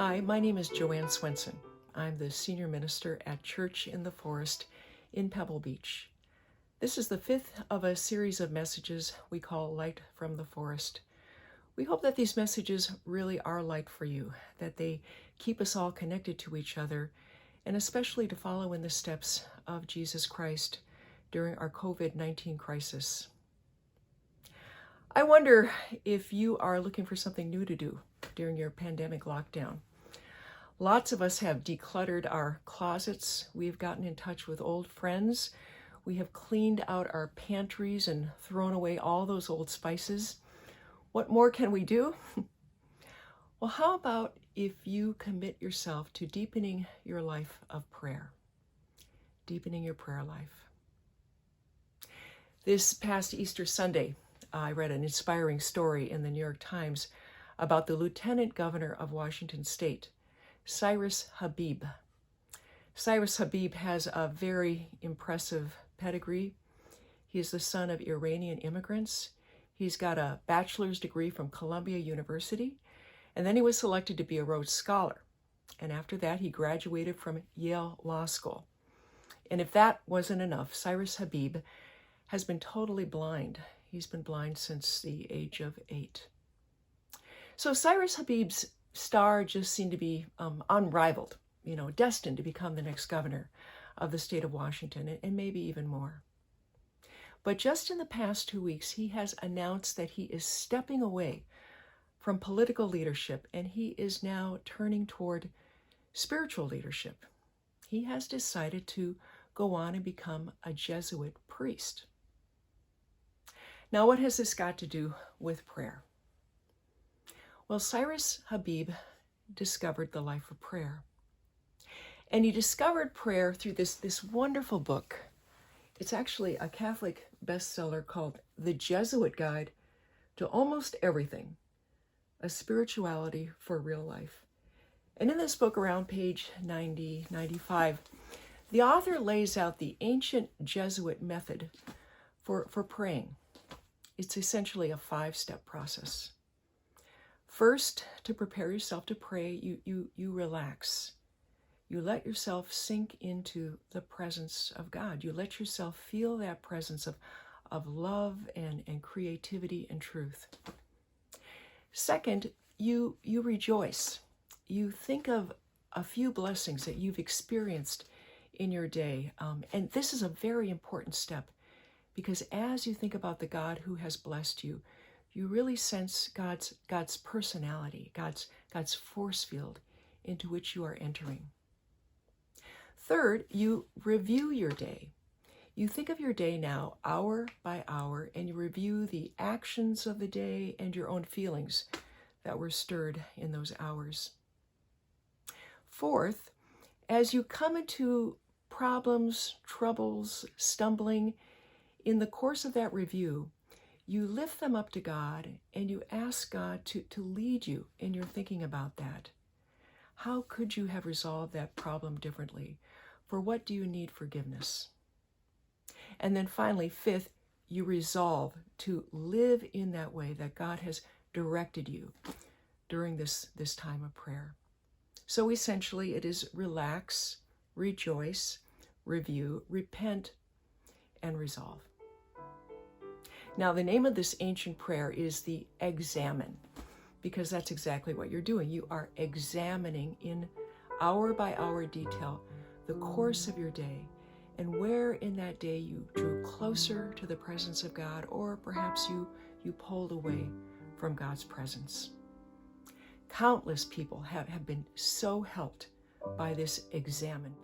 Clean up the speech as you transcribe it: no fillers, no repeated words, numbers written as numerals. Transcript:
Hi, my name is Joanne Swenson. I'm the senior minister at Church in the Forest in Pebble Beach. This is the fifth of a series of messages we call Light from the Forest. We hope that these messages really are light for you, that they keep us all connected to each other, and especially to follow in the steps of Jesus Christ during our COVID-19 crisis. I wonder if you are looking for something new to do during your pandemic lockdown. Lots of us have decluttered our closets. We've gotten in touch with old friends. We have cleaned out our pantries and thrown away all those old spices. What more can we do? Well, how about if you commit yourself to deepening your life of prayer? Deepening your prayer life. This past Easter Sunday, I read an inspiring story in the New York Times about the Lieutenant Governor of Washington State, Cyrus Habib. Cyrus Habib has a very impressive pedigree. He is the son of Iranian immigrants. He's got a bachelor's degree from Columbia University, and then he was selected to be a Rhodes Scholar. And after that, he graduated from Yale Law School. And if that wasn't enough, Cyrus Habib has been totally blind. He's been blind since the age of 8. So Cyrus Habib's star just seemed to be unrivaled, destined to become the next governor of the state of Washington, and maybe even more. But just in the past 2 weeks, he has announced that he is stepping away from political leadership, and he is now turning toward spiritual leadership. He has decided to go on and become a Jesuit priest. Now, what has this got to do with prayer? Well, Cyrus Habib discovered the life of prayer. And he discovered prayer through this wonderful book. It's actually a Catholic bestseller called The Jesuit Guide to Almost Everything, A Spirituality for Real Life. And in this book, around page 90, 95, the author lays out the ancient Jesuit method for praying. It's essentially a 5-step process. First, to prepare yourself to pray, you relax. You let yourself sink into the presence of God. You let yourself feel that presence of love and creativity and truth. Second, you rejoice. You think of a few blessings that you've experienced in your day. And this is a very important step, because as you think about the God who has blessed you, you really sense God's personality, God's force field into which you are entering. Third, you review your day. You think of your day now, hour by hour, and you review the actions of the day and your own feelings that were stirred in those hours. Fourth, as you come into problems, troubles, stumbling, in the course of that review, you lift them up to God and you ask God to lead you in your thinking about that. How could you have resolved that problem differently? For what do you need forgiveness? And then finally, fifth, you resolve to live in that way that God has directed you during this time of prayer. So essentially, it is relax, rejoice, review, repent, and resolve. Now, the name of this ancient prayer is the examine, because that's exactly what you're doing. You are examining in hour by hour detail the course of your day and where in that day you drew closer to the presence of God, or perhaps you pulled away from God's presence. Countless people have been so helped by this examine